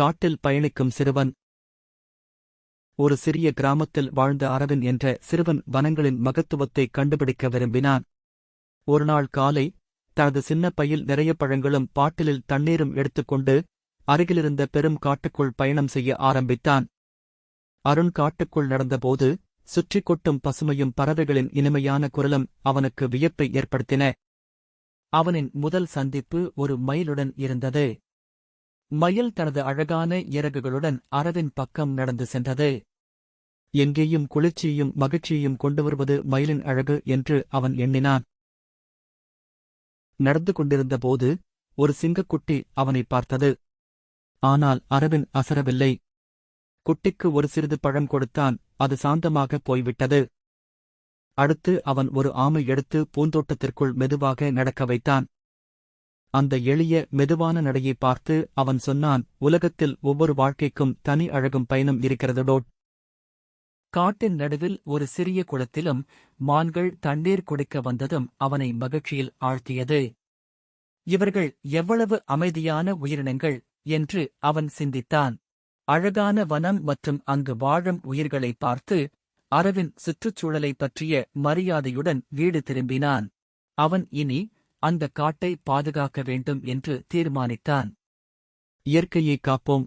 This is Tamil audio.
காட்டில் பயணிக்கும் சிறுவன். ஒரு சிறிய கிராமத்தில் வாழ்ந்த அரவிந்த் என்ற சிறுவன் வனங்களின் மகத்துவத்தை கண்டுபிடிக்க விரும்பினான். ஒருநாள் காலை தனது சின்ன பையில் நிறைய பழங்களும் பாட்டிலில் தண்ணீரும் எடுத்துக்கொண்டு அருகிலிருந்த பெரும் காட்டுக்குள் பயணம் செய்ய ஆரம்பித்தான். அருண் காட்டுக்குள் நடந்தபோது சுற்றிக் கொட்டும் பசுமையும் பறவைகளின் இனிமையான குரலும் அவனுக்கு வியப்பை ஏற்படுத்தின. அவனின் முதல் சந்திப்பு ஒரு மயிலுடன் இருந்தது. மயில் தனது அழகான இறகுகளுடன் அரவின் பக்கம் நடந்து சென்றது. எங்கேயும் குளிர்ச்சியையும் மகிழ்ச்சியையும் கொண்டு வருவது மயிலின் அழகு என்று அவன் எண்ணினான். நடந்து கொண்டிருந்தபோது ஒரு சிங்கக்குட்டி அவனை பார்த்தது. ஆனால் அரவின் அசரவில்லை. குட்டிக்கு ஒரு சிறிது பழம் கொடுத்தான். அது சாந்தமாக போய்விட்டது. அடுத்து அவன் ஒரு ஆமை எடுத்து பூந்தோட்டத்திற்குள் மெதுவாக நடக்க வைத்தான். அந்த எளிய மெதுவான நடையை பார்த்து அவன் சொன்னான், உலகத்தில் ஒவ்வொரு வாழ்க்கைக்கும் தனி அழகும் பயனும் இருக்கிறதோ. காட்டின் நடுவில் ஒரு சிறிய குளத்திலும் மான்கள் தண்ணீர் குடிக்க வந்ததும் அவனை மகிழ்ச்சியில் ஆழ்த்தியது. இவர்கள் எவ்வளவு அமைதியான உயிரினங்கள் என்று அவன் சிந்தித்தான். அழகான வனம் மற்றும் அங்கு வாழும் உயிர்களை பார்த்து அரவின் சுற்றுச்சூழலைப் பற்றிய மரியாதையுடன் வீடு திரும்பினான். அவன் இனி அந்த காட்டை பாதுகாக்க வேண்டும் என்று தீர்மானித்தான். இயற்கையை காப்போம்.